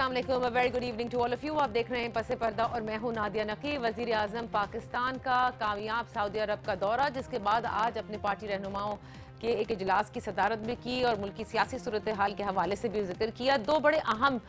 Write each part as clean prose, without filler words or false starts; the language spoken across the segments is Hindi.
अस्सलाम वालेकुम, a very good evening to all of you. आप देख रहे हैं पसे पर्दा और मैं हूं नादिया नकी। वजीर आजम पाकिस्तान का कामयाब सऊदी अरब का दौरा, जिसके बाद आज अपनी पार्टी रहनुमाओं के एक इजलास की सदारत भी की और मुल्क की सियासी सूरत हाल के हवाले से भी जिक्र किया। दो बड़े अहम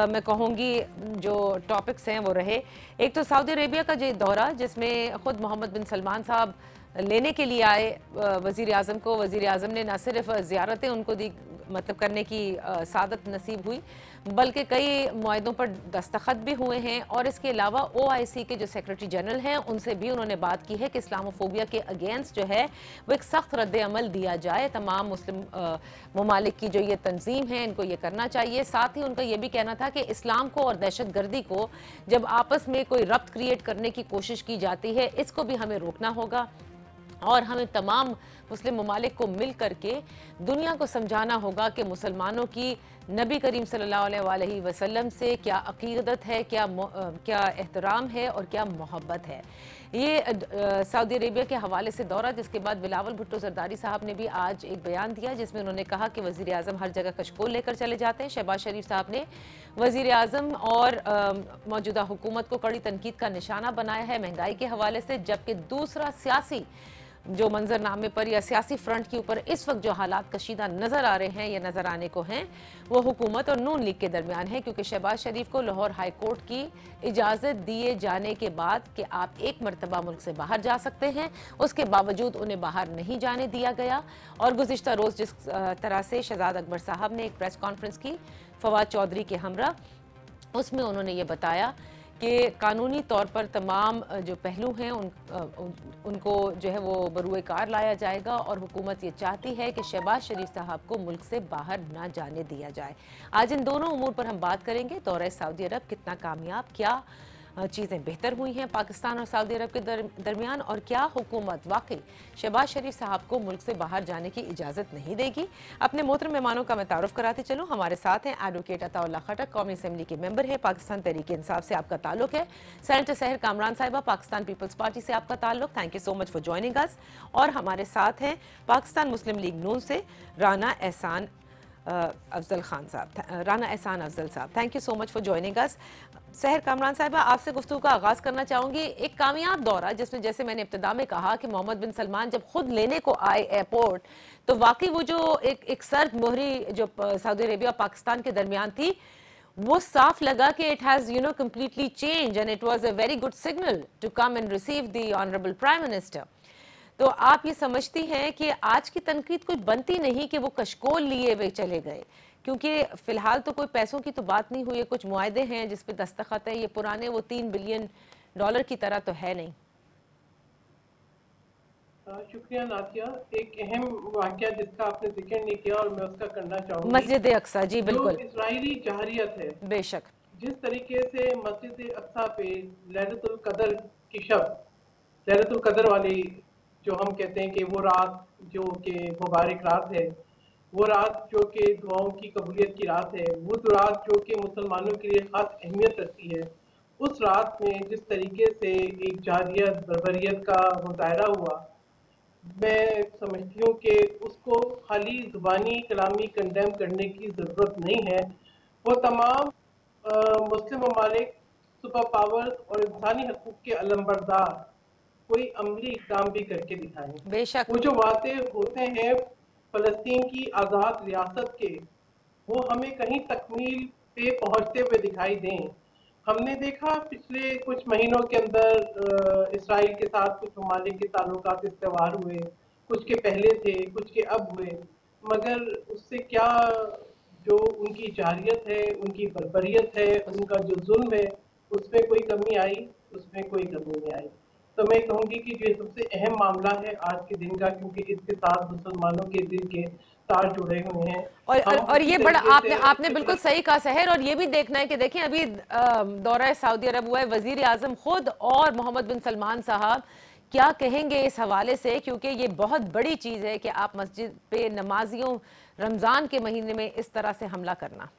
मैं कहूँगी जो टॉपिक्स हैं वो रहे। एक तो सऊदी अरेबिया का जो दौरा, जिसमें ख़ुद मोहम्मद बिन सलमान साहब लेने के लिए आए वज़ीर आज़म को। वज़ीर आज़म ने न सिर्फ ज़ियारतें उनको दी, मतलब करने की सादत नसीब हुई, बल्कि कई मुआहदों पर दस्तखत भी हुए हैं। और इसके अलावा OIC के जो सेक्रेटरी जनरल हैं उनसे भी उन्होंने बात की है कि इस्लामोफोबिया के अगेंस्ट जो है वो एक सख्त रद्द अमल दिया जाए। तमाम मुस्लिम ममालिक की जो ये तंजीम है इनको ये करना चाहिए। साथ ही उनका ये भी कहना था कि इस्लाम को और दहशत गर्दी को जब आपस में कोई रब्त क्रिएट करने की कोशिश की जाती है, इसको भी हमें रोकना होगा और हमें तमाम मुस्लिम ममालिक को मिल करके दुनिया को समझाना होगा कि मुसलमानों की नबी करीम सल्लल्लाहु अलैहि वसल्लम से क्या अकीदत है, क्या एहतराम है और क्या मोहब्बत है। ये सऊदी अरेबिया के हवाले से दौरा, जिसके बाद बिलावल भुट्टो जरदारी साहब ने भी आज एक बयान दिया, जिसमें उन्होंने कहा कि वज़ीर आज़म हर जगह कशकोल लेकर चले जाते हैं। शहबाज शरीफ साहब ने वज़ीर आज़म और मौजूदा हुकूमत को कड़ी तनकीद का निशाना बनाया है महंगाई के हवाले से, जबकि दूसरा सियासी जो मंजरनामे पर या सियासी फ्रंट के ऊपर इस वक्त जो हालात कशीदा नजर आ रहे हैं या नजर आने को हैं, वो हुकूमत और नून लीग के दरमियान है। क्योंकि शहबाज शरीफ को लाहौर हाई कोर्ट की इजाज़त दिए जाने के बाद कि आप एक मरतबा मुल्क से बाहर जा सकते हैं, उसके बावजूद उन्हें बाहर नहीं जाने दिया गया। और गुज़िश्ता रोज़ जिस तरह से शहजाद अकबर साहब ने एक प्रेस कॉन्फ्रेंस की फवाद चौधरी के हमरा, उसमें उन्होंने ये बताया कि कानूनी तौर पर तमाम जो पहलू हैं उनको जो है वो बरूए कार लाया जाएगा और हुकूमत ये चाहती है कि शहबाज शरीफ साहब को मुल्क से बाहर ना जाने दिया जाए। आज इन दोनों उमूर पर हम बात करेंगे। दौरा सऊदी अरब कितना कामयाब, क्या चीज़ें बेहतर हुई हैं पाकिस्तान और सऊदी अरब के दरमियान, और क्या हुकूमत वाकई शहबाज शरीफ साहब को मुल्क से बाहर जाने की इजाज़त नहीं देगी। अपने मोहतरम मेहमानों का मैं तारुफ कराते चलूँ। हमारे साथ हैं एडवोकेट अताउल्लाह खटक, कौमी असम्बली के मेंबर है, पाकिस्तान तहरीक इंसाफ से आपका ताल्लुक है। सेनेटर सहर कामरान साहिबा, पाकिस्तान पीपल्स पार्टी से आपका ताल्लुक, thank you so much for joining us. और हमारे साथ हैं पाकिस्तान मुस्लिम लीग नून से राना एहसान अफजल खान साहब, राना एहसान अफजल साहब, thank you so much for joining us. सहर कामरान साहिबा, आपसे गुफ्तगू का आगाज़ करना चाहूँगी। एक कामयाब दौरा जिसमें, जैसे मैंने इब्तिदा में कहा कि मोहम्मद बिन सलमान जब खुद लेने को आए एयरपोर्ट, तो वाकई वो जो एक सर्द मोहरी जो सऊदी अरेबिया और पाकिस्तान के दरमियान थी, वो साफ लगा कि it has completely change and it was a very good signal to come and receive the honourable prime minister. तो आप ये समझती हैं कि आज की तनकीद कोई बनती नहीं कि वो कशकोल लिए वे चले गए, क्योंकि फिलहाल तो कोई पैसों की तो बात नहीं हुई है, कुछ मुआहदे हैं जिस पे दस्तखत है, ये पुराने वो $3 बिलियन की तरह तो है नहीं। शुक्रिया नातिया। एक अहम वाकया जिसका आपने जिक्र नहीं किया और मैं उसका करना चाहूंगी, मस्जिद अक्सा। जी बिल्कुल, जो इजरायली जहरियत है, बेशक। जिस तरीके से मस्जिद अक्सा पे लैलतुल कदर की शब, लैलतुल कदर वाली जो हम कहते हैं कि वो रात जो कि मुबारक रात है, वो रात जो कि दुआओं की कबूलियत की रात है, वो रात जो कि मुसलमानों के लिए खास अहमियत रखती है, उस रात में जिस तरीके से एक जारियत बर्बरियत का मुजाहरा हुआ, मैं समझती हूँ कि उसको खाली ज़ुबानी कलामी कंडेम करने की ज़रूरत नहीं है। वो तमाम मुस्लिम ममालिक, सुपर पावर्स और इंसानी हकूक़ के अलमबरदार कोई अमली इक़दाम भी करके दिखाएं। बेशक वो जो वादे होते हैं फ़लस्तीन की आज़ाद रियासत के, वो हमें कहीं तकमील पे पहुँचते हुए दिखाई दें। हमने देखा पिछले कुछ महीनों के अंदर इसराइल के साथ कुछ ममालिक के ताल्लुकात इस्तेवार हुए, कुछ के पहले थे, कुछ के अब हुए, मगर उससे क्या जो उनकी जारियत है, उनकी बर्बरियत है, उनका जो जुल्म है, उसमें कोई कमी आई? उसमें कोई कमी नहीं आई। तो मैं कहूँगी कि जो सबसे अहम मामला है आज के दिन का, क्योंकि इसके साथ मुसलमानों के दिल के तार जुड़े हुए हैं। और ये बड़ा आपने बिल्कुल सही कहा सहर। और ये भी देखना है कि देखें अभी दौरा सऊदी अरब हुआ है, वजीर आजम खुद और मोहम्मद बिन सलमान साहब क्या कहेंगे इस हवाले से, क्योंकि ये बहुत बड़ी चीज़ है कि आप मस्जिद पे नमाजियों रमज़ान के महीने में इस तरह से हमला करना।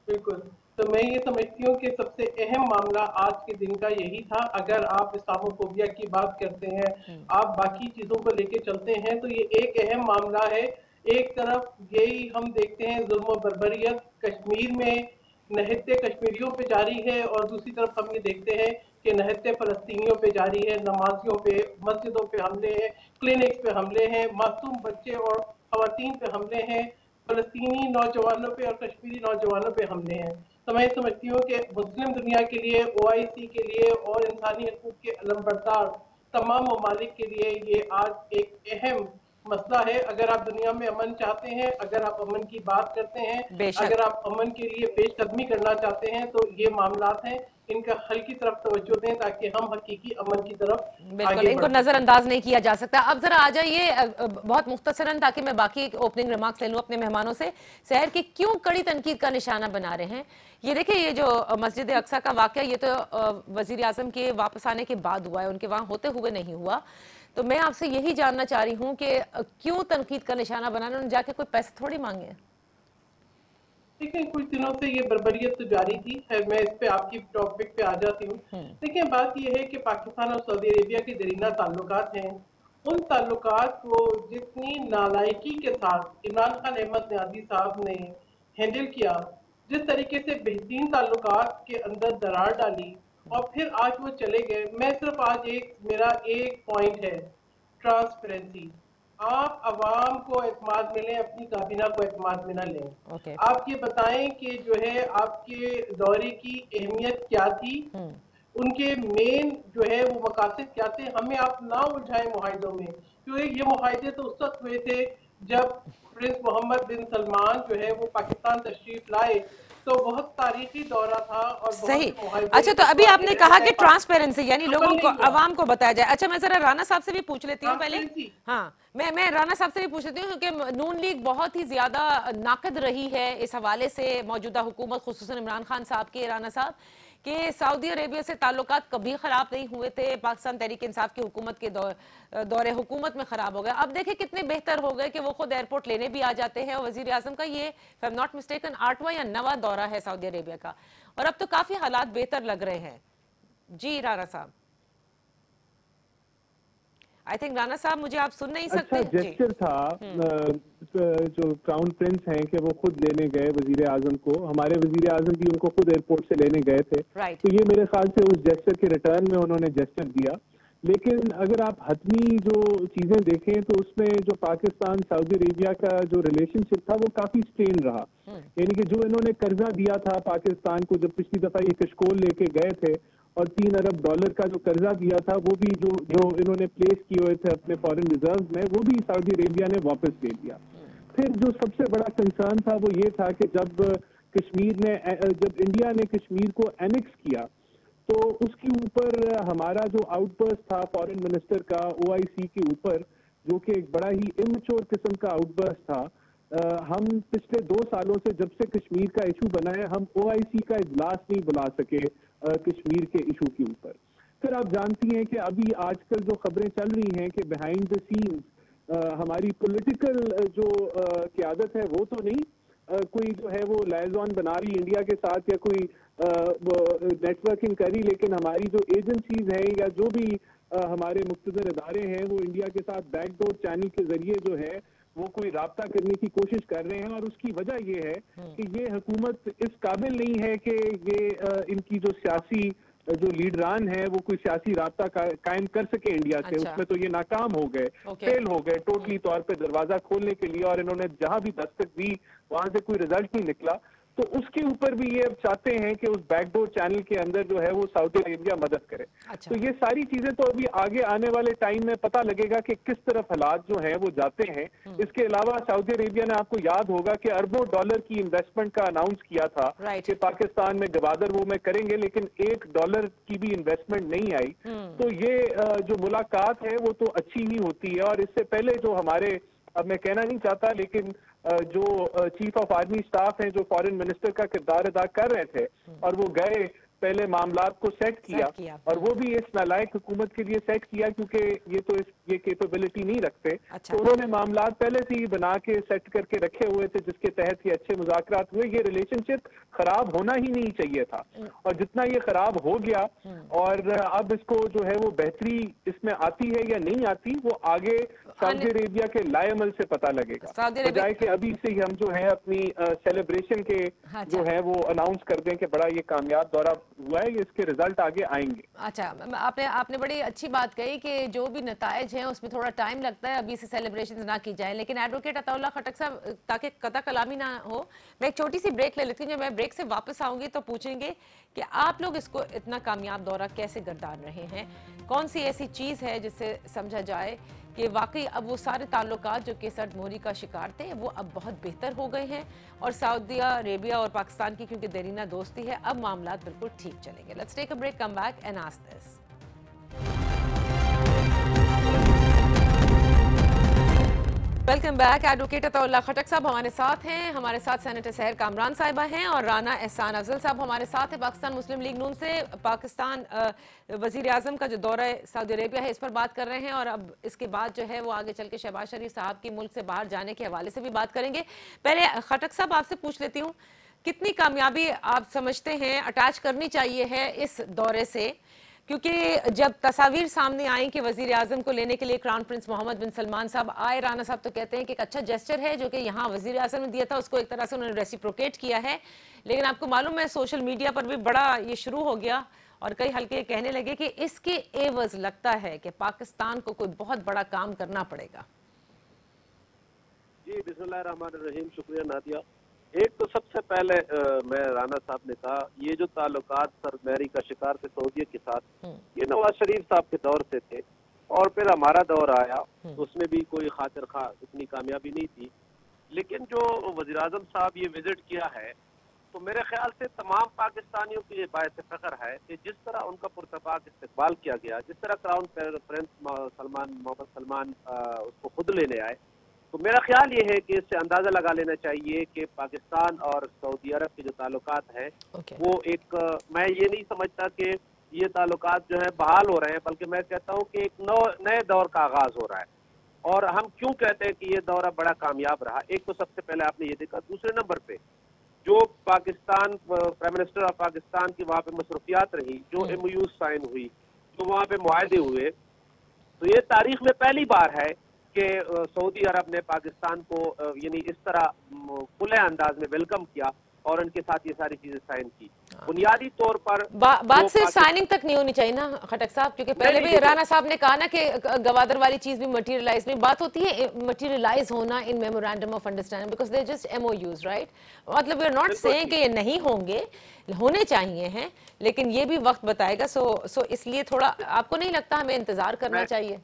बिल्कुल, तो मैं ये समझती हूँ कि सबसे अहम मामला आज के दिन का यही था। अगर आप इस्लामोफोबिया की बात करते हैं, आप बाकी चीज़ों को लेके चलते हैं, तो ये एक अहम मामला है। एक तरफ यही हम देखते हैं जुल्म और बर्बरियत कश्मीर में नहत्ते कश्मीरियों पे जारी है और दूसरी तरफ हम ये देखते हैं कि नहत्ते फलस्तीनियों पे जारी है, नमाजियों पे, मस्जिदों पे हमले हैं, क्लिनिक्स पे हमले हैं, मासूम बच्चे और खवातीन पे हमले हैं, फलस्तीनी नौजवानों पे और कश्मीरी नौजवानों पे हमले हैं। तो मैं समझती हूँ कि मुस्लिम दुनिया के लिए, OIC के लिए और इंसानी हकूक के अलमबरदार तमाम ममालिक के लिए ये आज एक अहम मसला है। अगर आप दुनिया में अमन चाहते हैं, अगर आप अमन की बात करते हैं, अगर आप अमन के लिए पेशकदमी करना चाहते हैं, तो ये मामलात हैं, इनका हल की तरफ तवज्जो दें ताकि हम हकीकी अमन की तरफ बिल्कुल इनको नजरअंदाज नहीं किया जा सकता। अब जरा आ जाइए बहुत मुख्तसरन, ताकि मैं बाकी ओपनिंग रिमार्क्स ले लूं अपने मेहमानों से, शहर की क्यों कड़ी तनकीद का निशाना बना रहे हैं। ये देखिए, ये जो मस्जिद अक्सा का वाकया, ये तो वजीर आजम के वापस आने के बाद हुआ है, उनके वहां होते हुए नहीं हुआ। तो मैं आपसे यही जानना चाह रही हूँ कि क्यों तनकीद का निशाना बनाना, उन्होंने जाके कोई पैसे थोड़ी मांगे। देखिए, कुछ दिनों से ये बर्बरियत तो जारी थी। मैं इस पे आपकी टॉपिक पे आ जाती हूँ। देखिए, बात ये है कि पाकिस्तान और सऊदी अरेबिया के दरीना ताल्लुकात हैं। उन ताल्लुकात को जितनी नालायकी के साथ इमरान खान अहमद नियाज़ी साहब ने हैंडल किया, जिस तरीके से बेहतरीन ताल्लुकात के अंदर दरार डाली और फिर आज वो चले गए। मैं सिर्फ आज मेरा एक पॉइंट है, ट्रांसपेरेंसी। आप अवाम को एतमाद में लें, अपनी काबीना को एतमाद में ना लें। आप ये बताएं कि जो है आपके दौरे की अहमियत क्या थी, उनके मेन जो है वो मकासद क्या थे। हमें आप ना उलझाएं मुआहिदों में, क्योंकि ये मुआहिदे तो उस वक्त हुए थे जब प्रिंस मोहम्मद बिन सलमान जो है वो पाकिस्तान तशरीफ लाए, तो बहुत तारीखी दौरा था और सही। अच्छा, तो अभी आपने कहा कि ट्रांसपेरेंसी, यानी लोगों को, आवाम को बताया जाए। अच्छा, मैं जरा राना साहब से भी पूछ लेती हूँ पहले। हाँ, मैं राना साहब से भी पूछ लेती हूँ, क्योंकि नून लीग बहुत ही ज्यादा नाकद रही है इस हवाले से, मौजूदा हुकूमत खुसूसन इमरान खान साहब के, राना साहब कि सऊदी अरेबिया से ताल्लुकात कभी खराब नहीं हुए थे, पाकिस्तान तहरीक इंसाफ की हुकूमत के दौरे हुकूमत में खराब हो गए। अब देखिए कितने बेहतर हो गए कि वो खुद एयरपोर्ट लेने भी आ जाते हैं। और वजीर आजम का ये, if I am not mistaken, 8वां या 9वां दौरा है सऊदी अरेबिया का, और अब तो काफी हालात बेहतर लग रहे हैं। जी राना साहब, आई थिंक राना साहब मुझे आप सुन नहीं सकते। अच्छा जेस्चर था जो क्राउन प्रिंस हैं कि वो खुद लेने गए वजीर आजम को, हमारे वजीर आजम भी उनको खुद एयरपोर्ट से लेने गए थे। तो ये मेरे ख्याल से उस जेस्चर के रिटर्न में उन्होंने जेस्चर दिया। लेकिन अगर आप हतमी जो चीजें देखें तो उसमें जो पाकिस्तान सऊदी अरेबिया का जो रिलेशनशिप था वो काफी स्ट्रेन रहा। यानी कि जो इन्होंने कर्जा दिया था पाकिस्तान को, जब पिछली दफा ये कशकोल लेके गए थे और $3 अरब का जो कर्जा दिया था, वो भी जो इन्होंने प्लेस किए हुए थे अपने फॉरेन रिजर्व में, वो भी सऊदी अरेबिया ने वापस ले लिया। फिर जो सबसे बड़ा कंसर्न था वो ये था कि जब इंडिया ने कश्मीर को एनेक्स किया तो उसके ऊपर हमारा जो आउटबर्स्ट था फॉरेन मिनिस्टर का OIC के ऊपर, जो कि एक बड़ा ही इमेच्योर किस्म का आउटबर्स्ट था। हम पिछले 2 सालों से, जब से कश्मीर का इशू बना है, हम OIC का इजलास नहीं बुला सके कश्मीर के इशू के ऊपर। फिर आप जानती हैं कि अभी आजकल जो खबरें चल रही हैं कि बिहाइंड द सीन्स हमारी पॉलिटिकल जो क़यादत है वो तो नहीं कोई जो है वो लाइजॉन बना रही इंडिया के साथ या कोई नेटवर्किंग करी, लेकिन हमारी जो एजेंसीज हैं या जो भी हमारे मुख्तदर इदारे हैं वो इंडिया के साथ बैकडोर चैनल के जरिए जो है वो कोई राब्ता करने की कोशिश कर रहे हैं। और उसकी वजह ये है कि ये हुकूमत इस काबिल नहीं है कि ये इनकी जो सियासी जो लीडरान है वो कोई सियासी राब्ता कायम कर सके इंडिया से। उसमें तो ये नाकाम हो गए, फेल हो गए टोटली तौर पे दरवाजा खोलने के लिए, और इन्होंने जहां भी दस्तक दी वहां से कोई रिजल्ट नहीं निकला। तो उसके ऊपर भी ये अब चाहते हैं कि उस बैकडोर चैनल के अंदर जो है वो सऊदी अरेबिया मदद करे। तो ये सारी चीजें तो अभी आगे आने वाले टाइम में पता लगेगा कि किस तरफ हालात जो हैं वो जाते हैं। इसके अलावा सऊदी अरेबिया ने, आपको याद होगा कि अरबों डॉलर की इन्वेस्टमेंट का अनाउंस किया था कि पाकिस्तान में गवादर वो में करेंगे, लेकिन $1 की भी इन्वेस्टमेंट नहीं आई। तो ये जो मुलाकात है वो तो अच्छी ही होती है। और इससे पहले जो हमारे, अब मैं कहना नहीं चाहता, लेकिन जो चीफ ऑफ आर्मी स्टाफ हैं जो फॉरेन मिनिस्टर का किरदार अदा कर रहे थे, और वो गए पहले मामलात को सेट किया और वो भी इस नालायक हुकूमत के लिए सेट किया क्योंकि ये कैपेबिलिटी नहीं रखते। तो उन्होंने मामलात पहले से ही बना के सेट करके रखे हुए थे जिसके तहत ये अच्छे मुज़ाकरात हुए। ये रिलेशनशिप खराब होना ही नहीं चाहिए था, और जितना ये खराब हो गया, और अब इसको जो है वो बेहतरी इसमें आती है या नहीं आती वो आगे सऊदी अरेबिया के लाएमल से पता लगेगा, बजाय कि अभी से ही हम जो है अपनी सेलिब्रेशन के जो है वो अनाउंस कर दें कि बड़ा ये कामयाब दौरा हुआ है, इसके रिजल्ट आगे आएंगे। अच्छा, आपने बड़ी अच्छी बात कही कि जो भी नताइज हैं उसमें थोड़ा टाइम लगता है, अभी से सेलिब्रेशन ना की जाए। लेकिन एडवोकेट अताउल्लाह खटक साहब, ताकि कता कलामी ना हो, मैं एक छोटी सी ब्रेक ले लेती हूँ। जब मैं ब्रेक से वापस आऊंगी तो पूछेंगे कि आप लोग इसको इतना कामयाब दौरा कैसे गर्दान रहे हैं, कौन सी ऐसी चीज़ है जिससे समझा जाए कि वाकई अब वो सारे ताल्लुकात जो कि सर्दमोहरी का शिकार थे वो अब बहुत बेहतर हो गए हैं, और सऊदी अरेबिया और पाकिस्तान की क्योंकि देरीना दोस्ती है, अब मामला बिल्कुल ठीक चलेंगे। Let's take a break, come back and ask this. Welcome back. Advocate Ataullah Khattak साहब हमारे साथ हैं, हमारे साथ सेनेटर सहर कामरान साहिबा हैं और राना एहसान अफजल साहब हमारे साथ हैं। पाकिस्तान मुस्लिम लीग नून से पाकिस्तान वजीर आजम का जो दौरा सऊदी अरेबिया है इस पर बात कर रहे हैं, और अब इसके बाद जो है वो आगे चल के शहबाज शरीफ साहब की मुल्क से बाहर जाने के हवाले से भी बात करेंगे। पहले खटक साहब आपसे पूछ लेती हूँ, कितनी कामयाबी आप समझते हैं अटैच करनी चाहिए है इस दौरे से, क्योंकि जब तस्वीर सामने आई कि वजीर आजम को लेने के लिए क्राउन प्रिंस मोहम्मद बिन सलमान साहब आए, राना साहब तो कहते हैं कि एक अच्छा जेस्चर है जो कि यहाँ वजीर आजम ने दिया था, उसको एक तरह से उन्होंने रेसिप्रोकेट किया है। लेकिन आपको मालूम है सोशल मीडिया पर भी बड़ा ये शुरू हो गया और कई हल्के कहने लगे कि इसके एवज लगता है कि पाकिस्तान को कोई बहुत बड़ा काम करना पड़ेगा। जी बिस्मिल्लाहिर्रहमानिर्रहीम, शुक्रिया नादिया। एक तो सबसे पहले मैं राना साहब ने कहा ये जो ताल्लुकात सरमहरी का शिकार थे सऊदी के साथ, ये नवाज शरीफ साहब के दौर से थे, और फिर हमारा दौर आया, उसमें भी कोई खातिर खा इतनी कामयाबी नहीं थी। लेकिन जो वज़ीर आज़म साहब ये विजिट किया है, तो मेरे ख्याल से तमाम पाकिस्तानियों की ये बायस फ़ख्र है कि जिस तरह उनका पुरतपाक इस्तकबाल किया गया, जिस तरह क्राउन प्रिंस मोहम्मद सलमान उसको खुद लेने आए, तो मेरा ख्याल ये है कि इससे अंदाजा लगा लेना चाहिए कि पाकिस्तान और सऊदी अरब के जो ताल्लुकात हैं वो एक, मैं ये नहीं समझता कि ये ताल्लुकात जो है बहाल हो रहे हैं, बल्कि मैं कहता हूँ कि एक नए दौर का आगाज हो रहा है। और हम क्यों कहते हैं कि ये दौरा बड़ा कामयाब रहा, एक तो सबसे पहले आपने ये देखा, दूसरे नंबर पे जो Pakistan prime minister of Pakistan की वहाँ पे मसरूफियात रही, जो MOU साइन हुई, जो वहाँ पे मुआहदे हुए, तो ये तारीख में पहली बार है कि सऊदी अरब ने पाकिस्तान को यानी इस तरह खुले अंदाज में वेलकम किया और उनके साथ ये सारी चीजें साइन की। बुनियादी तौर पर बात सिर्फ साइनिंग तक नहीं होनी चाहिए ना खटक साहब, क्योंकि पहले भी राना साहब ने कहा ना कि गवादर वाली चीज भी मटेरियलाइज नहीं, बात होती है मटेरियलाइज होना in memorandum of understanding, because they just MOUs, right? मतलब वी आर नॉट सेइंग कि ये नहीं होंगे, होने चाहिए हैं, लेकिन ये भी वक्त बताएगा। सो इसलिए थोड़ा आपको नहीं लगता हमें इंतजार करना चाहिए?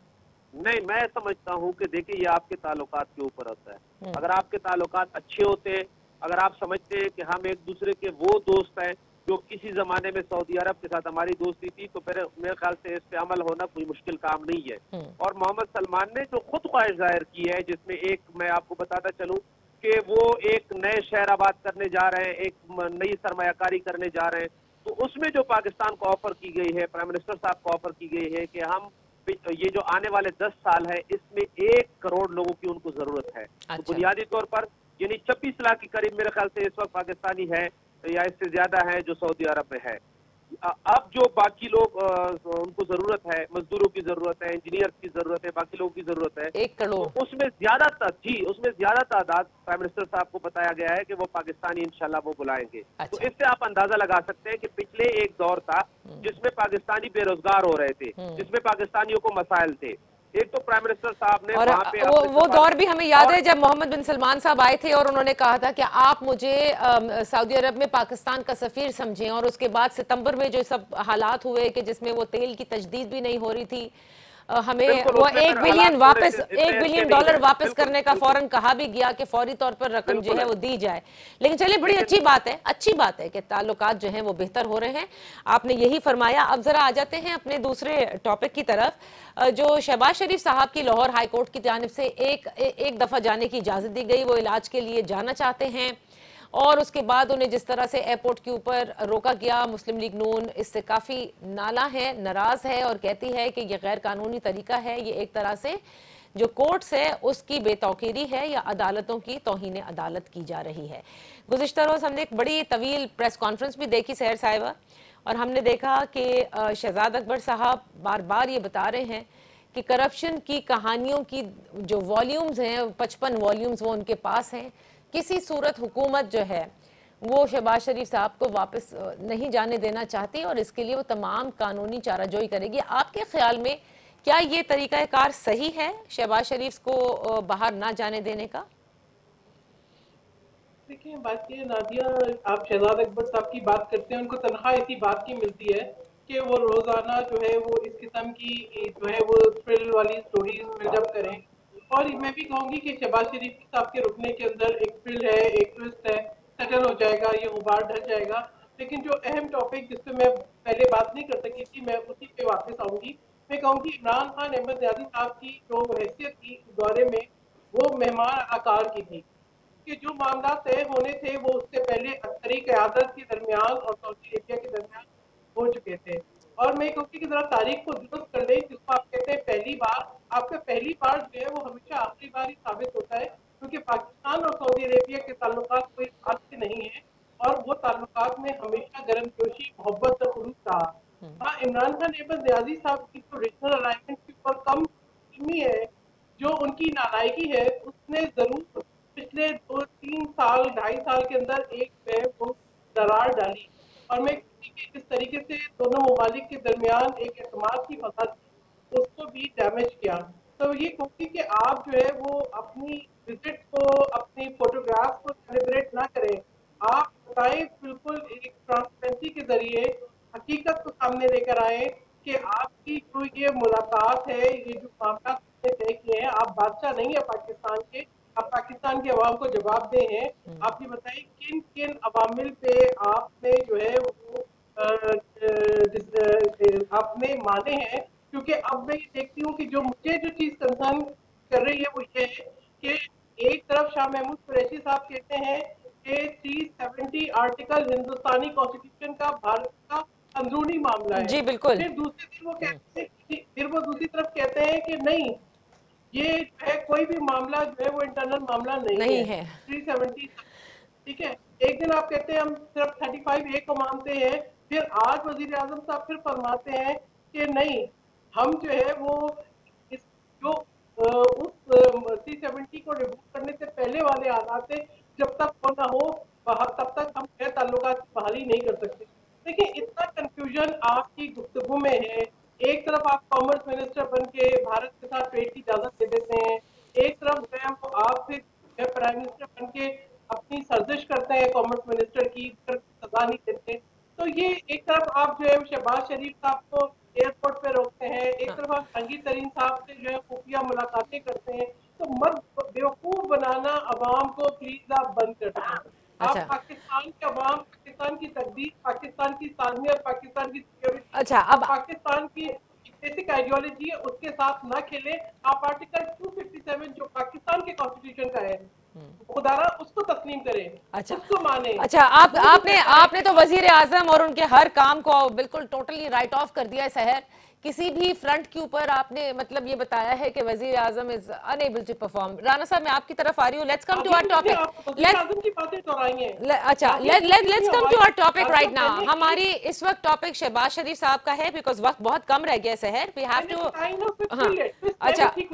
नहीं, मैं समझता हूँ कि देखिए ये आपके ताल्लुकात के ऊपर होता है। अगर आपके ताल्लुकात अच्छे होते, अगर आप समझते हैं कि हम एक दूसरे के वो दोस्त हैं जो किसी जमाने में सऊदी अरब के साथ हमारी दोस्ती थी, तो फिर मेरे ख्याल से इस पे अमल होना कोई मुश्किल काम नहीं है। और मोहम्मद सलमान ने जो खुद ख्वाहिश जाहिर की है, जिसमें एक मैं आपको बताता चलूँ कि वो एक नए शहर आबाद करने जा रहे हैं, एक नई सरमायाकारी करने जा रहे हैं, तो उसमें जो पाकिस्तान को ऑफर की गई है, प्राइम मिनिस्टर साहब को ऑफर की गई है कि हम ये जो आने वाले 10 साल है इसमें 1 करोड़ लोगों की उनको जरूरत है। तो बुनियादी तौर पर यानी 26 लाख के करीब मेरे ख्याल से इस वक्त पाकिस्तानी है या इससे ज्यादा है जो सऊदी अरब में है। अब जो बाकी लोग उनको जरूरत है, मजदूरों की जरूरत है, इंजीनियर की जरूरत है, बाकी लोगों की जरूरत है, 1 करोड़, तो उसमें ज्यादा तादाद प्राइम मिनिस्टर साहब को बताया गया है कि वो पाकिस्तानी इंशाल्लाह वो बुलाएंगे। तो इससे आप अंदाजा लगा सकते हैं कि पिछले एक दौर था जिसमें पाकिस्तानी बेरोजगार हो रहे थे, जिसमें पाकिस्तानियों को मसाइल थे। एक तो प्राइम मिनिस्टर साहब ने और वो दौर भी हमें याद है जब मोहम्मद बिन सलमान साहब आए थे और उन्होंने कहा था कि आप मुझे सऊदी अरब में पाकिस्तान का सफीर समझें, और उसके बाद सितंबर में जो सब हालात हुए कि जिसमें वो तेल की तजदीद भी नहीं हो रही थी, हमें वो $1 बिलियन वापस करने का फौरन कहा भी गया कि फौरी तौर पर रकम जो है वो दी जाए। लेकिन चलिए, बड़ी अच्छी बात है कि ताल्लुकात जो हैं वो बेहतर हो रहे हैं, आपने यही फरमाया। अब जरा आ जाते हैं अपने दूसरे टॉपिक की तरफ। जो शहबाज शरीफ साहब की लाहौर हाई कोर्ट की जानिब से एक दफा जाने की इजाजत दी गई, वो इलाज के लिए जाना चाहते हैं, और उसके बाद उन्हें जिस तरह से एयरपोर्ट के ऊपर रोका गया, मुस्लिम लीग नून इससे काफ़ी नाराज़ है और कहती है कि यह गैर कानूनी तरीका है, ये एक तरह से जो कोर्ट्स है उसकी बेतौकीरी है या अदालतों की तौहीन अदालत की जा रही है। गुज़िश्ता रोज़ हमने एक बड़ी तवील प्रेस कॉन्फ्रेंस भी देखी सहर साहिबा, और हमने देखा कि शहजाद अकबर साहब बार बार ये बता रहे हैं कि करप्शन की कहानियों की जो वॉल्यूम्स हैं, 55 वॉल्यूम्स वो उनके पास हैं। किसी सूरत हुकूमत जो है वो शहबाज शरीफ साहब को वापस नहीं जाने देना चाहती और इसके लिए वो तमाम कानूनी चाराजोई करेगी। आपके ख्याल में क्या ये तरीकाकार सही है शहबाज शरीफ को बाहर ना जाने देने का? देखिए, बात ये नादिया, आप शहजाद अकबर साहब की बात करते हैं, उनको तनख्वाह इसी बात की मिलती है कि वो रोजाना जो है वो इस किस्म की जो है वो थ्रिल वाली स्टोरीज बिल्डअप करें। और मैं भी कहूँगी कि शहबाज शरीफ साहब के रुकने के अंदर एक थ्रिल है, एक ट्विस्ट है, सेटल हो जाएगा, ये गुबार ढल जाएगा। लेकिन जो अहम टॉपिक जिस पे मैं पहले बात नहीं कर सकी थी, मैं उसी पे वापस आऊंगी। मैं कहूँगी इमरान खान अहमद ज़ियादी साहब की जो हैसियत थी इस दौरे में, वो मेहमान आकार की थी कि जो मामला तय होने थे वो उससे पहले अस्करी क़यादत के दरमियान और सऊदी अरेबिया के दरमियान हो चुके थे। और मैं कहूँगी कि जरा तारीख को दुरुस्त कर लें, जिसको आप कहते हैं पहली बार, आपका पहली बार जो है वो हमेशा आखिरी बार ही साबित होता है, क्योंकि पाकिस्तान और सऊदी अरेबिया के ताल्लुकात कोई आज से नहीं है और वो ताल्लुकात में हमेशा गर्मजोशी, मोहब्बत और खुलूस रहा। हाँ, इमरान खान अहमद ज़ियादी साहब की जो रीजनल अलाइनमेंट के ऊपर कम कमी है, जो उनकी नालायकी है, उसने जरूर पिछले 2-3 साल, 2.5 साल के अंदर एक जो है वो दरार डाली। और मैं इस तरीके से दोनों ममालिक के दरमियान एक एतमाद की फसा थी, उसको भी डैमेज किया। तो ये कहूँगी कि आप जो है वो अपनी विजिट को, अपनी फोटोग्राफ्स को सेलिब्रेट ना करें। आप बताएं बिल्कुल एक ट्रांसपेरेंसी के जरिए हकीकत को सामने लेकर आए कि आपकी जो ये मुलाकात है, ये जो मामला तय किए हैं, आप बादशाह नहीं है पाकिस्तान के, आप पाकिस्तान के अवाम को जवाब दे हैं। आप ये बताइए किन किन अवामिल पे आपने जो है वो आपने माने हैं। क्योंकि अब मैं ये देखती हूँ कि जो मुझे जो चीज कंसर्न कर रही है वो ये है कि एक तरफ शाह महमूद कुरैशी साहब कहते हैं कि 370 आर्टिकल हिंदुस्तानी कॉन्स्टिट्यूशन का भारत का अंदरूनी मामला है। जी बिल्कुल। फिर दूसरी तरफ वो कहते हैं, फिर वो दूसरी तरफ कहते हैं कि नहीं, ये है कोई भी मामला जो है वो इंटरनल मामला नहीं है। 370, ठीक है। एक दिन आप कहते हैं हम सिर्फ 35A को मानते हैं, फिर आज वजीर आजम साहब फिर फरमाते हैं कि नहीं, हम जो है वो इस जो उस 370 को रिमूव करने से पहले वाले हालात थे, जब तक वो ना हो तब तक हम ताल्लुकात की बहाली नहीं कर सकते। देखिए, इतना कंफ्यूजन आपकी गुफ्तगू में है। एक तरफ आप कॉमर्स मिनिस्टर बन के भारत के साथ ट्रेड की इजाजत दे देते हैं, एक तरफ जो है वो आप फिर प्राइम मिनिस्टर बन के अपनी सर्जिश करते हैं कॉमर्स मिनिस्टर की, सजा नहीं देते। तो ये एक तरफ आप जो है शहबाज शरीफ साहब को एयरपोर्ट पे रोकते हैं, एक तरफ आप जहांगीर तरीन साहब से जो है खुफिया मुलाकातें करते हैं। तो मत बेवकूफ बनाना अवाम को प्लीज आप बंद कर दें। आप पाकिस्तान के अवाम, पाकिस्तान की तकदीर, पाकिस्तान की सालमियत, पाकिस्तान की सिक्योरिटी, अब पाकिस्तान की बेसिक आइडियोलॉजी है उसके साथ ना खेले। आप आर्टिकल 257 जो पाकिस्तान के कॉन्स्टिट्यूशन का है, खुदारा उसको तस्लीम करें, उसको माने। अच्छा, आपने तो वजीर आजम और उनके हर काम को बिल्कुल टोटली राइट ऑफ कर दिया है। सहर, किसी भी फ्रंट के ऊपर आपने मतलब ये बताया है कि वजीर आजम is unable to perform. Rana साहब, मैं आपकी तरफ आ रही हूँ। Let's come to our topic. अच्छा, let's come to our topic right now. हमारी इस वक्त टॉपिक शहबाज शरीफ साहब का है, बिकॉज वक्त बहुत कम रह गया सहर। We have to.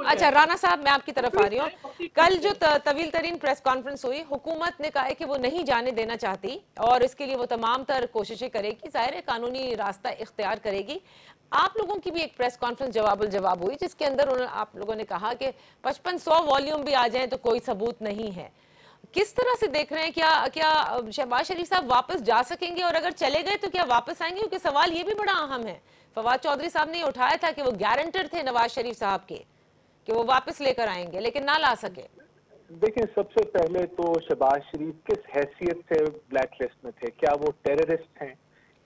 अच्छा राना साहब, मैं आपकी तरफ आ रही हूँ। कल जो तवील तरीन प्रेस कॉन्फ्रेंस हुई, हुकूमत ने कहा है कि वो नहीं जाने देना चाहती और इसके लिए वो तमाम तर कोशिशें करेगी, जाहिर है कानूनी रास्ता इख्तियार करेगी। आप लोगों की भी एक प्रेस कॉन्फ्रेंस जवाब हुई जिसके अंदर आप लोगों ने कहा कि 5500 वॉल्यूम भी आ जाए तो कोई सबूत नहीं है। किस तरह से देख रहे हैं, क्या शहबाज शरीफ साहब वापस जा सकेंगे, और अगर चले गए तो क्या वापस आएंगे? क्योंकि सवाल ये भी बड़ा अहम है। फवाद चौधरी साहब ने उठाया था कि वो गारंटर थे नवाज शरीफ साहब के कि वो वापस लेकर आएंगे, लेकिन ना ला सके। देखिए, सबसे पहले तो शहबाज शरीफ किस हैसियत से ब्लैक लिस्ट में थे? क्या वो टेररिस्ट हैं,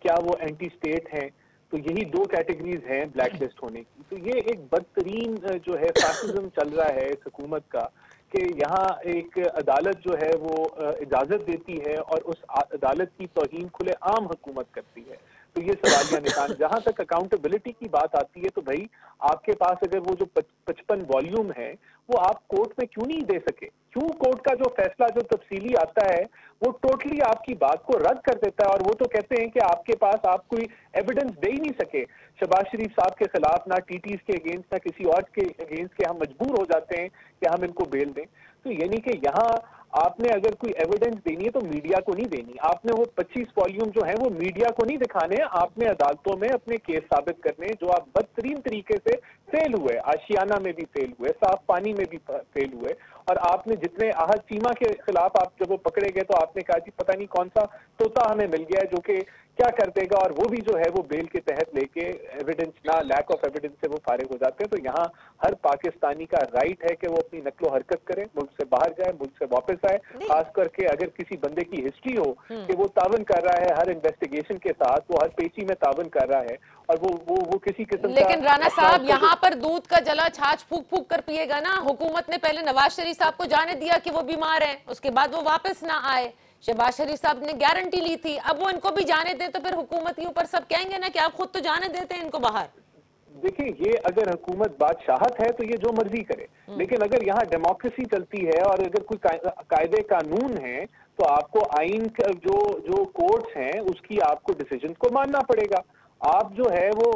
क्या वो एंटी स्टेट हैं? तो यही दो कैटेगरीज हैं ब्लैक लिस्ट होने की। तो ये एक बदतरीन जो है फासिज्म चल रहा है इस हुकूमत का, कि यहाँ एक अदालत जो है वो इजाजत देती है और उस अदालत की तौहीन खुले आम हुकूमत करती है। तो ये सवालिया निशान। जहां तक अकाउंटेबिलिटी की बात आती है तो भाई आपके पास अगर वो जो 55 वॉल्यूम है वो आप कोर्ट में क्यों नहीं दे सके? क्यों कोर्ट का जो फैसला जो तफसीली आता है वो टोटली आपकी बात को रद्द कर देता है, और वो तो कहते हैं कि आपके पास आप कोई एविडेंस दे ही नहीं सके। शहबाज शरीफ साहब के खिलाफ ना टीटीज के अगेंस्ट ना किसी और के अगेंस्ट के हम मजबूर हो जाते हैं कि हम इनको बेल दें। तो यानी कि यहाँ आपने अगर कोई एविडेंस देनी है तो मीडिया को नहीं देनी, आपने वो 25 वॉल्यूम जो है वो मीडिया को नहीं दिखाने, आपने अदालतों में अपने केस साबित करने, जो आप बदतरीन तरीके से फेल हुए, आशियाना में भी फेल हुए, साफ पानी में भी फेल हुए। और आपने जितने आहद चीमा के खिलाफ आप जब वो पकड़े गए तो आपने कहा कि पता नहीं कौन सा तोता हमें मिल गया है जो कि क्या कर देगा, और वो भी जो है वो बेल के तहत लेके एविडेंस ना लैक ऑफ एविडेंस से वो फारिग हो जाते हैं। तो यहाँ हर पाकिस्तानी का राइट है कि वो अपनी नकलो हरकत करे, मुल्क से बाहर जाए, मुल्क से वापस आए। खास करके अगर किसी बंदे की हिस्ट्री हो कि वो तावन कर रहा है हर इन्वेस्टिगेशन के साथ, वो हर पेची में तावन कर रहा है और वो किसी किस्म का। लेकिन राना साहब यहाँ पर दूध का जला छाछ फूक फूक कर पिएगा ना। हुकूमत ने पहले नवाज शरीफ साहब को जाने दिया कि वो बीमार है, उसके बाद वो वापस ना आए। शहबाज शरीफ साहब ने गारंटी ली थी, अब वो इनको भी जाने दें तो फिर हुकूमत के ऊपर सब कहेंगे ना कि आप खुद तो जाने देते हैं इनको बाहर। देखिए, ये अगर हुकूमत बादशाहत है तो ये जो मर्जी करे, लेकिन अगर यहाँ डेमोक्रेसी चलती है और अगर कोई कायदे कानून है तो आपको आइन का जो कोर्ट्स हैं उसकी आपको डिसीजन को मानना पड़ेगा। आप जो है वो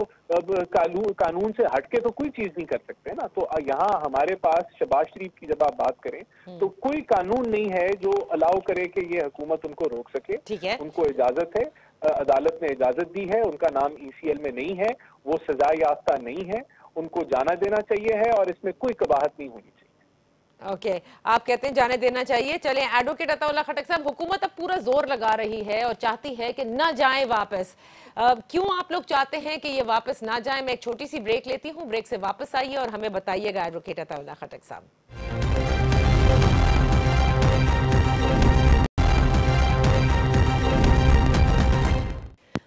कानून से हटके तो कोई चीज नहीं कर सकते ना। तो यहाँ हमारे पास शहबाज शरीफ की जब आप बात करें तो कोई कानून नहीं है जो अलाउ करे कि ये हुकूमत उनको रोक सके। ठीक है, उनको इजाजत है, अदालत ने इजाजत दी है, उनका नाम ECL में नहीं है, वो सजा याफ्ता नहीं है, उनको जाना देना चाहिए है और इसमें कोई कबाहत नहीं होनी चाहिए। ओके, आप कहते हैं जाने देना चाहिए। चलें, एडवोकेट अताउल्लाह खटक साहब, हुकूमत अब पूरा जोर लगा रही है और चाहती है कि ना जाएं वापस। क्यों आप लोग चाहते हैं कि ये वापस ना जाएं? मैं एक छोटी सी ब्रेक लेती हूं, ब्रेक से वापस आइए और हमें बताइएगा एडवोकेट अताउल्लाह खटक साहब।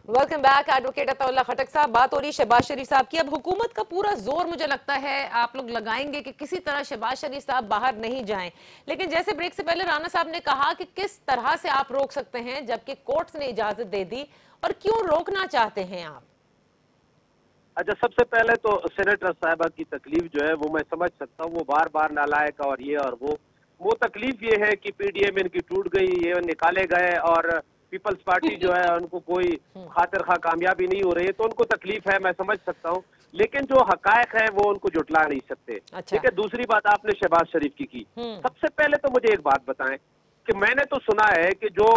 Welcome back advocate Ataullah Khattak साहब। बात हो रही शहबाज शरीफ साहब की। अब हुकूमत का पूरा जोर मुझे लगता है आप लोग लगाएंगे कि किसी तरह शहबाज शरीफ साहब बाहर नहीं जाएं, लेकिन जैसे ब्रेक से पहले राना साहब ने कहा कि किस तरह से आप रोक सकते हैं जबकि कोर्ट ने इजाजत दे दी, और क्यों रोकना चाहते हैं आप? अच्छा, सबसे पहले तो सेनेटर साहिबा की तकलीफ जो है वो मैं समझ सकता हूँ। वो बार बार नालायक और ये और वो तकलीफ ये है कि PDM इनकी टूट गई, ये निकाले गए और पीपल्स पार्टी जो है उनको कोई खातिर खा कामयाबी नहीं हो रही है, तो उनको तकलीफ है, मैं समझ सकता हूँ। लेकिन जो हकायक है वो उनको जुटला नहीं सकते। ठीक है, दूसरी बात आपने शहबाज शरीफ की सबसे पहले तो मुझे एक बात बताएं कि मैंने तो सुना है कि जो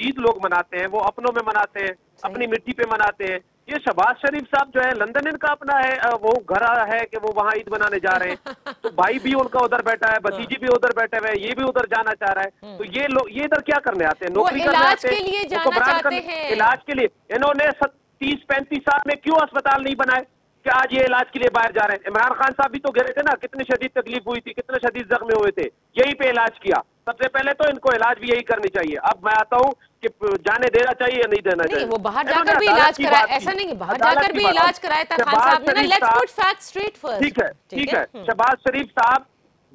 ईद लोग मनाते हैं वो अपनों में मनाते हैं, अपनी मिट्टी पे मनाते हैं। ये शहबाज शरीफ साहब जो है लंदन इनका अपना है, वो घर है कि वो वहाँ ईद मनाने जा रहे हैं, तो भाई भी उनका उधर बैठा है, भतीजी भी उधर बैठे हुए हैं, ये भी उधर जाना चाह रहा है। तो ये लोग ये इधर क्या करने आते हैं? नौकरी करने आते हैं, इलाज के लिए। इन्होंने 30-35 साल में क्यों अस्पताल नहीं बनाए कि आज ये इलाज के लिए बाहर जा रहे हैं? इमरान खान साहब भी तो गए थे ना, कितनी शदीद तकलीफ हुई थी, कितने शदीद जख्मी हुए थे, यहीं पे इलाज किया। सबसे पहले तो इनको इलाज भी यही करनी चाहिए। अब मैं आता हूँ कि जाने देना चाहिए या नहीं देना चाहिए। वो बाहर जाकर भी इलाज कराए, ऐसा नहीं, बाहर जाकर भी इलाज कराया था खान साहब ने। Let's put facts straight first. ठीक है। शहबाज शरीफ साहब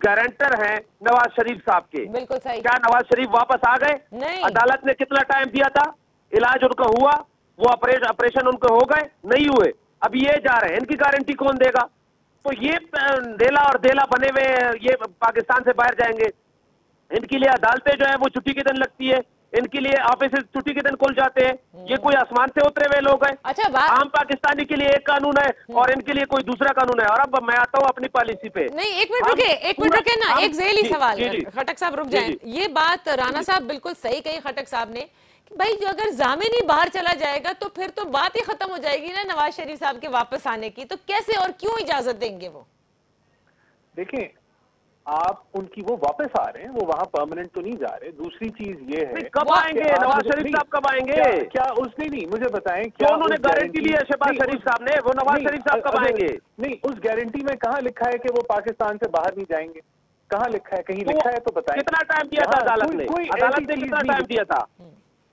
गारंटर हैं नवाज शरीफ साहब के। बिल्कुल सही। क्या नवाज शरीफ वापस आ गए? नहीं। अदालत ने कितना टाइम दिया था? इलाज उनका हुआ, वो ऑपरेशन उनके हो गए? नहीं हुए। अब ये जा रहे हैं, इनकी गारंटी कौन देगा? तो ये डेला और देला बने हुए ये पाकिस्तान से बाहर जाएंगे। इनके लिए अदालतें जो है वो छुट्टी के दिन लगती है, इनके लिए ऑफिस छुट्टी के दिन खुल जाते हैं। ये कोई आसमान से उतरे हुए लोग हैं? अच्छा, आम पाकिस्तानी के लिए एक कानून है और इनके लिए कोई दूसरा कानून है। और अब मैं आता हूँ अपनी पॉलिसी पे। नहीं, एक मिनट रुके ना, एक ज़ेली सवाल खटक साहब रुक जाएं। ये बात राना साहब बिल्कुल सही कही खटक साहब ने कि भाई जो अगर जामिन ही बाहर चला जाएगा तो फिर तो बात ही खत्म हो जाएगी ना नवाज शरीफ साहब के वापस आने की। तो कैसे और क्यों इजाजत देंगे वो? देखिए, आप उनकी वो वापस आ रहे हैं, वो वहाँ परमानेंट तो नहीं जा रहे। दूसरी चीज ये है, कब आएंगे नवाज शरीफ साहब? कब आएंगे? क्या उसने नहीं मुझे बताएं, क्या उन्होंने गारंटी ली है शहबाज शरीफ साहब ने? वो नवाज शरीफ साहब कब आएंगे? नहीं, उस गारंटी में कहाँ लिखा है कि वो पाकिस्तान से बाहर नहीं जाएंगे? कहाँ लिखा है? कहीं लिखा है तो बताएं। कितना टाइम दिया था अदालत ने? अदालत ने कितना टाइम दिया था?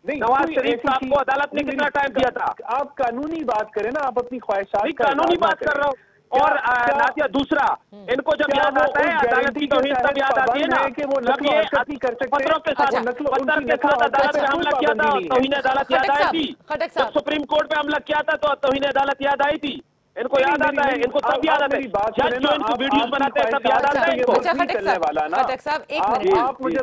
नहीं, नवाज शरीफ साहब को अदालत ने कितना टाइम दिया था? आप कानूनी बात करें ना, आप अपनी ख्वाहिशात। कानूनी बात कर रहा हूँ। और नादिया दूसरा, इनको जब याद आता है अदालत की तौहीन तब याद आती है ना कि वो जब ये पत्थरों के साथ पत्थर के साथ अदालत पे हमला किया था, तौहीन अदालत याद आई थी। जब सुप्रीम कोर्ट पे हमला किया था तो तौहीन अदालत याद आई थी। इनको याद आता है, इनको तब याद आता है, जज जो इनको वीडियोस बनाते हैं तब याद आता है इनको। चलने वाला ना खटक साहब, एक मिनट आप मुझे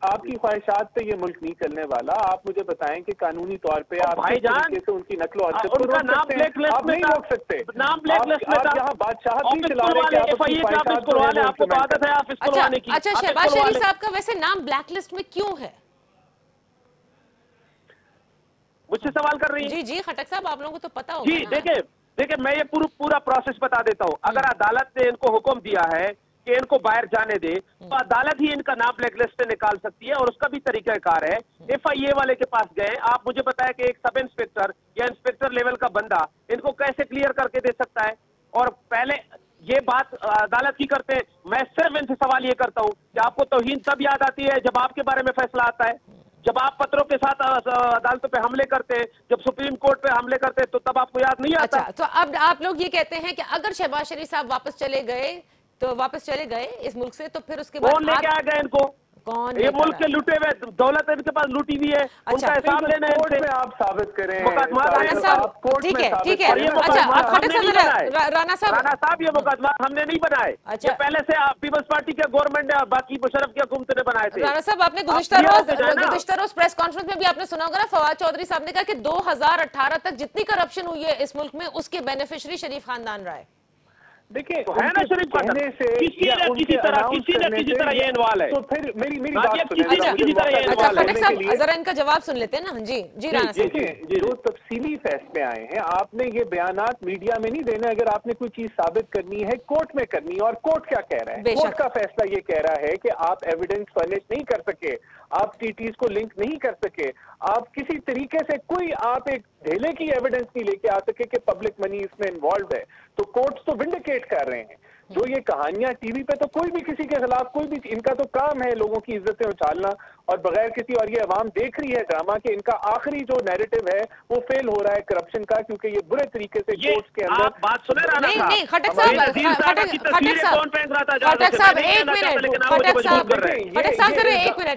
आपकी ख्वाहिशात पे ये मुल्क नहीं चलने वाला। आप मुझे बताएं कि कानूनी तौर पे आप भाईजान से उनकी नकलो हरकत को उनका नाम ब्लैक लिस्ट में नहीं रोक सकते, नाम ब्लैक लिस्ट में था। यहाँ बादशाहत नहीं चला रहे कि एफआईए पे आप इसको रुआ लें, आपको तो आदत है आप इसको रुआने की। अच्छा, शहबाज शरीफ साहब का वैसे नाम ब्लैक लिस्ट में क्यों है? मुझसे सवाल कर रही है? जी जी खटक साहब, आप लोगों को तो पता होगा। जी देखिए मैं ये पूरा प्रोसेस बता देता हूँ। अगर अदालत ने इनको हुक्म दिया है कि इनको बाहर जाने दे तो अदालत ही इनका नाम ब्लैक लिस्ट से निकाल सकती है, और उसका भी तरीकाकार है। एफआईए वाले के पास गए, आप मुझे बताया कि एक सब इंस्पेक्टर या इंस्पेक्टर लेवल का बंदा इनको कैसे क्लियर करके दे सकता है? और पहले ये बात अदालत की करते हैं। मैं सिर्फ इनसे सवाल ये करता हूँ कि आपको तौहीन तब याद आती है जब आपके बारे में फैसला आता है, जब आप पत्रों के साथ अदालतों पे हमले करते हैं, जब सुप्रीम कोर्ट पे हमले करते हैं, तो तब आपको याद नहीं आता? अच्छा, तो अब आप लोग ये कहते हैं कि अगर शहबाज शरीफ साहब वापस चले गए इस मुल्क से, तो फिर उसके बाद कौन लेके आ गए इनको? कौन? ये मुल्क के लुटे हुए दौलत इनके पास लूटी हुई है। उनका हिसाब लेना है इनसे। आप साबित करें राना साहब, ठीक है अच्छा, आप खटक साहब, राना साहब ये मुकदमा हमने नहीं बनाए। अच्छा, पहले से पीपल्स पार्टी के गवर्नमेंट ने और बाकी मुशर्रफ की हुकूमत ने बनाए थे। राना साहब, आपने गुज़िश्ता रोज प्रेस कॉन्फ्रेंस में भी आपने सुना होगा ना, फवाद चौधरी साहब ने कहा कि 2018 तक जितनी करप्शन हुई है इस मुल्क में उसके बेनिफिशियरी शरीफ खानदान रहा है। देखिए है ना शरीफ कहने से किसी न किसी तरह ये इन्वॉल्व है। तो फिर मेरी बात किसी तरह अच्छा खटक साहब, जरा इनका जवाब सुन लेते हैं ना। जी राना साहब, जो तफसीली फैसले आए हैं, आपने ये बयानात मीडिया में नहीं देना। अगर आपने कोई चीज साबित करनी है कोर्ट में करनी है, और कोर्ट क्या कह रहा है? कोर्ट का फैसला ये कह रहा है कि आप एविडेंस फर्निश नहीं कर सके, आप टीटीज को लिंक नहीं कर सके, आप किसी तरीके से कोई आप एक ढेले की एविडेंस नहीं लेके आ सके कि पब्लिक मनी इसमें इन्वॉल्व है, तो कोर्ट्स तो विंडिकेट कर रहे हैं। जो ये कहानियां टीवी पे, तो कोई भी किसी के खिलाफ कोई भी, इनका तो काम है लोगों की इज्जतें उछालना और बगैर किसी, और ये अवाम देख रही है ड्रामा कि इनका आखिरी जो नैरेटिव है वो फेल हो रहा है करप्शन का, क्योंकि ये बुरे तरीके से कोर्ट्स के अंदर। आप बात सुने राना साहब? नहीं खटक साहब,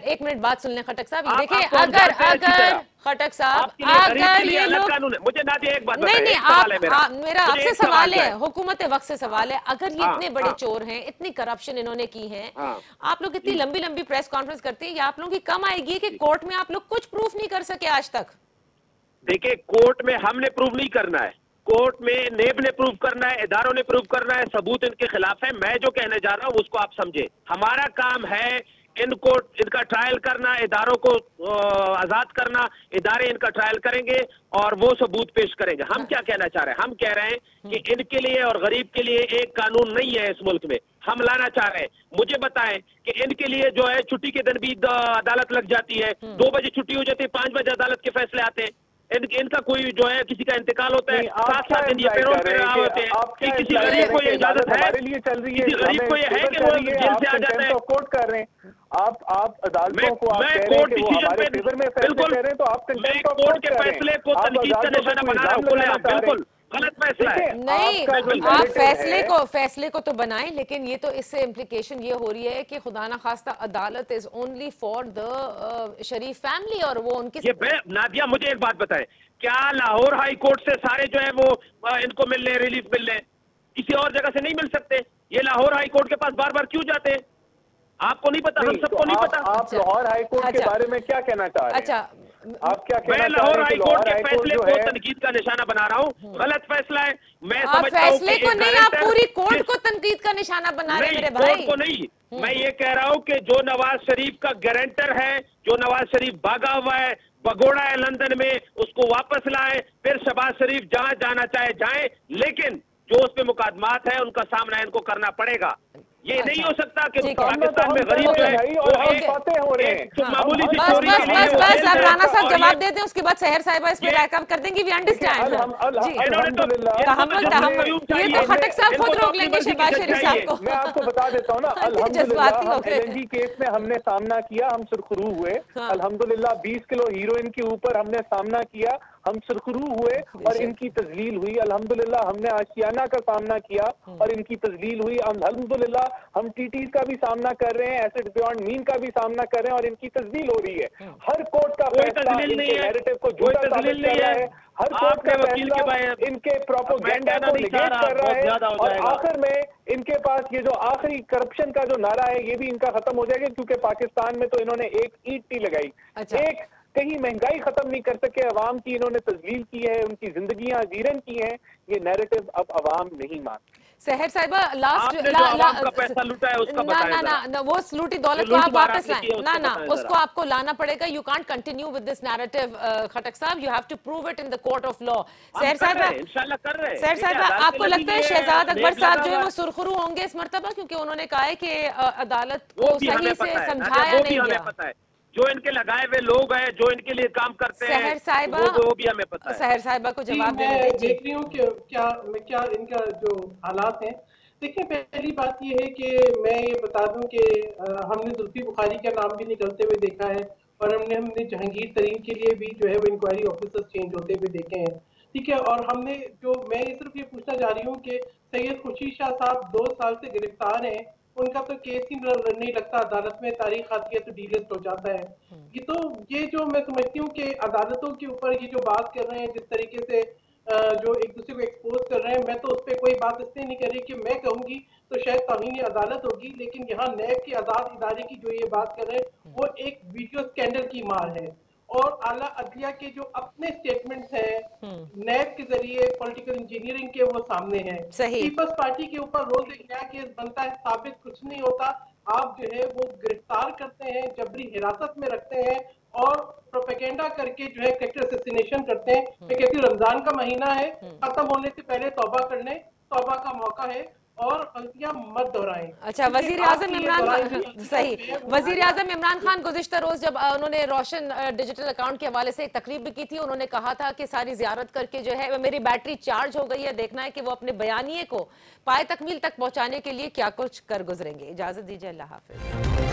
एक मिनट, बात सुन लें खटक साहब। देखिए अगर खटक साहब, अगर ये लोग, मुझे नादिया एक बात नहीं आप मेरा आपसे सवाल है, हुकूमत वक्त से सवाल है, अगर ये इतने बड़े चोर हैं, इतनी करप्शन इन्होंने की है, आप लोग इतनी लंबी प्रेस कॉन्फ्रेंस करते हैं, या आप लोगों की कम आएगी कि कोर्ट में आप लोग कुछ प्रूफ नहीं कर सके आज तक? देखिए कोर्ट में हमने प्रूव नहीं करना है, कोर्ट में नेब ने प्रूव करना है, इदारों ने प्रूव करना है, सबूत इनके खिलाफ है। मैं जो कहने जा रहा हूं उसको आप समझे। हमारा काम है इनका ट्रायल करना, इदारों को आजाद करना, इदारे इनका ट्रायल करेंगे और वो सबूत पेश करेंगे। हम क्या कहना चाह रहे हैं? हम कह रहे हैं कि इनके लिए और गरीब के लिए एक कानून नहीं है इस मुल्क में, हम लाना चाह रहे हैं। मुझे बताएं कि इनके लिए जो है छुट्टी के दिन भी अदालत लग जाती है, 2 बजे छुट्टी हो जाती है, 5 बजे अदालत के फैसले आते हैं। इनका कोई जो है किसी का इंतकाल होता है, 7-7 दिन ये पैरोल पे रहा होते हैं। कि किसी गरीब को ये इजाजत है? किसी गरीब को ये है कि वो जेल से आ जाता है? कोर्ट कर रहे हैं आप अदालतों को, आप कह रहे हैं कि वो हमारे फेवर में फैसले कर रहे हैं, तो आप मैं कोर्ट के फैसले को तनकीद का निशाना बना रहा हूं। बिल्कुल गलत फैसला है। नहीं, आप फैसले को तो बनाएं, लेकिन ये तो इससे इम्प्लीकेशन ये हो रही है कि खुदा ना खास्ता अदालत is only for the Sharif family, और वो उनकी। ये नादिया मुझे एक बात बताएं, क्या लाहौर हाई कोर्ट से सारे जो है वो इनको मिल रहे, रिलीफ मिल रहे, किसी और जगह से नहीं मिल सकते? ये लाहौर हाई कोर्ट के पास बार बार क्यों जाते हैं? आपको नहीं पता? हम सबको नहीं पता। आप लाहौर हाई कोर्ट के बारे में क्या कहना चाह रहे हैं? अच्छा, आप क्या कहना चाह रहे हैं? मैं लाहौर हाई कोर्ट के फैसले को तनकीद का निशाना बना रहा हूँ। गलत फैसला है। मैं समझता हूँ फैसले को नहीं, आप पूरी कोर्ट को तनकीद का निशाना बना रहे हैं मेरे भाई। कोर्ट को नहीं, मैं ये कह रहा हूँ कि जो नवाज शरीफ का गारंटर है, जो नवाज शरीफ भागा हुआ है, भगोड़ा है लंदन में, उसको वापस लाए, फिर शहबाज शरीफ जहां जाना चाहे जाए, लेकिन जो उस पे मुकदमात है उनका सामना इनको करना पड़ेगा। ये नहीं हो सकता कि पाकिस्तान में गरीब जो है वो एक मामूली सी चोरी के लिए। बस आप राना साहब जवाब दे दें, उसके बाद शहर साहिबा इस पे रायकाम कर देंगे। वी अंडरस्टैंड जी, ये तो खटक साहब खुद रोक लेंगे शहबाज शरीफ साहब को। मैं आपको बता देता हूँ ना, अल्हम्दुलिल्लाह LNG केस में हमने सामना किया, हम सुरखरू हुए। अल्हम्दुलिल्लाह 20 किलो हीरोइन के ऊपर हमने सामना किया, हम सुरखरू हुए और इनकी तजलील हुई। अल्हम्दुलिल्लाह हमने आशियाना का सामना किया और इनकी तजलील हुई। अल्हम्दुलिल्लाह हम टीटीज का भी सामना कर रहे हैं, एसिड बियॉन्ड मीन का भी सामना कर रहे हैं और इनकी तजलील हो रही है। हर कोर्ट का फैसला इनके नैरेटिव को झूठा साबित कर रहा है। हर कोर्ट का फैसला इनके प्रोपेगेंडा को निगेट कर रहा है और आखिर में इनके पास ये जो आखिरी करप्शन का जो नारा है ये भी इनका खत्म हो जाएगा, क्योंकि पाकिस्तान में तो इन्होंने एक ईंट नहीं लगाई। एक कहीं महंगाई खत्म नहीं कर सके, अवाम की इन्होंने तजलील की है, उनकी जिंदगियां वीरन की हैं। ये नैरेटिव अब अवाम नहीं मानती। सहर साहिबा लास्ट का पैसा लूटा है उसका ना वो लूटी दौलत को आप वापस लाएं ना उसको आपको लाना पड़ेगा। You can't continue with this narrative Khattak साहब, you have to prove it in the court of law. Sahar साहिबा इंशाल्लाह कर रहे हैं। सहर साहिबा आपको लगता है शहजाद अकबर साहब जो है वो सुरखरू होंगे इस मर्तबा, क्योंकि उन्होंने कहा है कि अदालत को सही से समझाया नहीं गया। जो इनके लगाए हुए लोग हैं, जो इनके लिए काम करते हैं, सहर साहिबा वो भी हमें पता है। सहर साहिबा को जवाब देने देख रही हूँ कि क्या इनका जो हालात हैं। देखिए पहली बात ये है कि मैं ये बता दूं कि हमने जुल्फी बुखारी का नाम भी निकलते हुए देखा है और हमने जहांगीर तरीन के लिए भी जो है वो इंक्वायरी ऑफिसर्स चेंज होते हुए देखे हैं, ठीक है। और हमने मैं सिर्फ ये पूछना चाह रही हूँ कि सैयद खुर्शीद शाह साहब 2 साल से गिरफ्तार हैं, उनका तो केस ही नहीं लगता अदालत में, तारीख आती है तो डीलिस्ट हो जाता है। ये जो मैं समझती हूँ कि अदालतों के ऊपर ये जो बात कर रहे हैं, जिस तरीके से जो एक दूसरे को एक्सपोज कर रहे हैं, मैं तो उस पर कोई बात इसलिए नहीं कर रही कि मैं कहूंगी तो शायद तौहीन अदालत होगी, लेकिन यहाँ नैब के आजाद इदारे की जो ये बात कर रहे हैं वो एक वीडियो स्कैंडल की मार है। और आला अदलिया के जो अपने स्टेटमेंट्स हैं नैब के जरिए पॉलिटिकल इंजीनियरिंग के, वो सामने हैं। पीपल्स पार्टी के ऊपर रोज एक नया केस बनता है, साबित कुछ नहीं होता, आप जो है वो गिरफ्तार करते हैं, जबरी हिरासत में रखते हैं और प्रोपेगेंडा करके जो है कैरेक्टर असैसिनेशन करते हैं। मैं कहती हूँ रमजान का महीना है, खत्म होने से पहले तौबा कर लें, तौबा का मौका है और गलतियां मत दोहराएं। अच्छा, वजीर आजम इमरान खान गुज़िश्ता रोज जब उन्होंने रोशन डिजिटल अकाउंट के हवाले से एक तकरीब भी की थी, उन्होंने कहा था कि सारी जियारत करके जो है मेरी बैटरी चार्ज हो गई है, देखना है कि वो अपने बयानिए को पाए तकमील तक पहुंचाने के लिए क्या कुछ कर गुजरेंगे। इजाजत दीजिए, अल्लाह हाफिज।